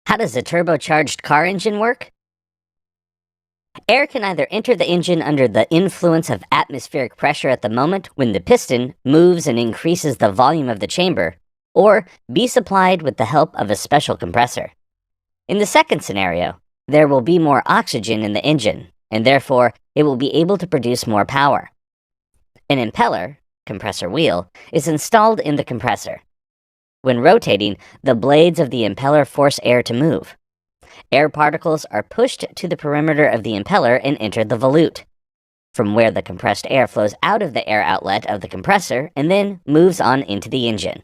How does a turbocharged car engine work? Air can either enter the engine under the influence of atmospheric pressure at the moment when the piston moves and increases the volume of the chamber, or be supplied with the help of a special compressor. In the second scenario, there will be more oxygen in the engine, and therefore it will be able to produce more power. An impeller, compressor wheel, is installed in the compressor. When rotating, the blades of the impeller force air to move. Air particles are pushed to the perimeter of the impeller and enter the volute, from where the compressed air flows out of the air outlet of the compressor and then moves on into the engine.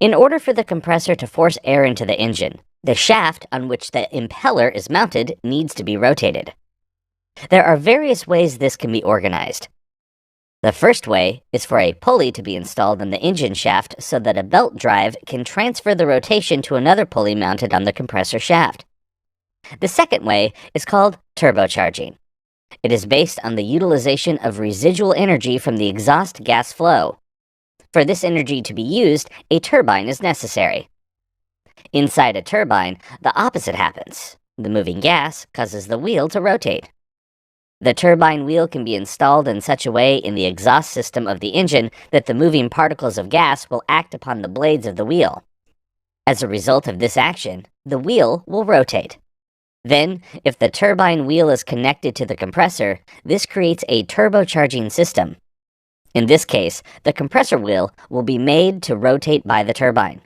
In order for the compressor to force air into the engine, the shaft on which the impeller is mounted needs to be rotated. There are various ways this can be organized. The first way is for a pulley to be installed in the engine shaft so that a belt drive can transfer the rotation to another pulley mounted on the compressor shaft. The second way is called turbocharging. It is based on the utilization of residual energy from the exhaust gas flow. For this energy to be used, a turbine is necessary. Inside a turbine, the opposite happens. The moving gas causes the wheel to rotate. The turbine wheel can be installed in such a way in the exhaust system of the engine that the moving particles of gas will act upon the blades of the wheel. As a result of this action, the wheel will rotate. Then, if the turbine wheel is connected to the compressor, this creates a turbocharging system. In this case, the compressor wheel will be made to rotate by the turbine.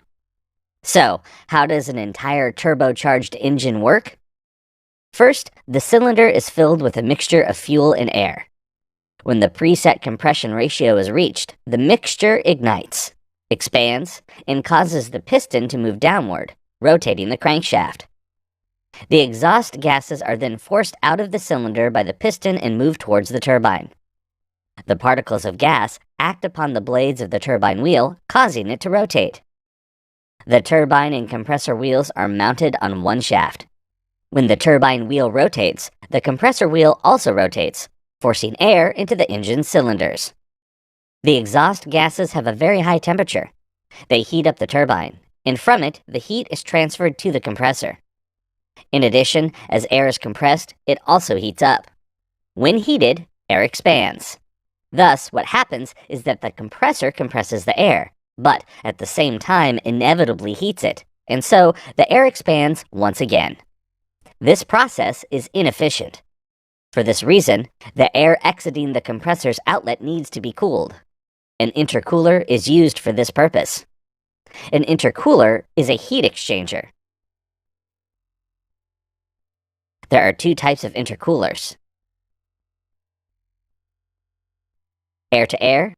So, how does an entire turbocharged engine work? First, the cylinder is filled with a mixture of fuel and air. When the preset compression ratio is reached, the mixture ignites, expands, and causes the piston to move downward, rotating the crankshaft. The exhaust gases are then forced out of the cylinder by the piston and moved towards the turbine. The particles of gas act upon the blades of the turbine wheel, causing it to rotate. The turbine and compressor wheels are mounted on one shaft. When the turbine wheel rotates, the compressor wheel also rotates, forcing air into the engine's cylinders. The exhaust gases have a very high temperature. They heat up the turbine, and from it, the heat is transferred to the compressor. In addition, as air is compressed, it also heats up. When heated, air expands. Thus, what happens is that the compressor compresses the air, but at the same time inevitably heats it, and so the air expands once again. This process is inefficient. For this reason, the air exiting the compressor's outlet needs to be cooled. An intercooler is used for this purpose. An intercooler is a heat exchanger. There are two types of intercoolers: air-to-air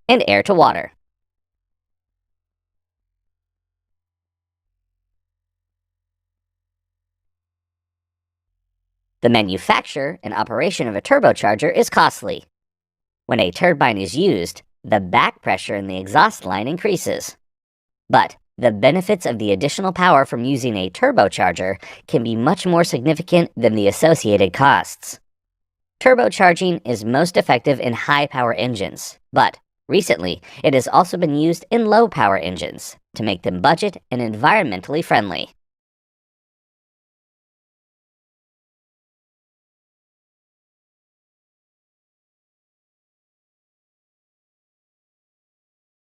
and air-to-water. The manufacture and operation of a turbocharger is costly. When a turbine is used, the back pressure in the exhaust line increases. But the benefits of the additional power from using a turbocharger can be much more significant than the associated costs. Turbocharging is most effective in high-power engines, but recently it has also been used in low-power engines to make them budget and environmentally friendly.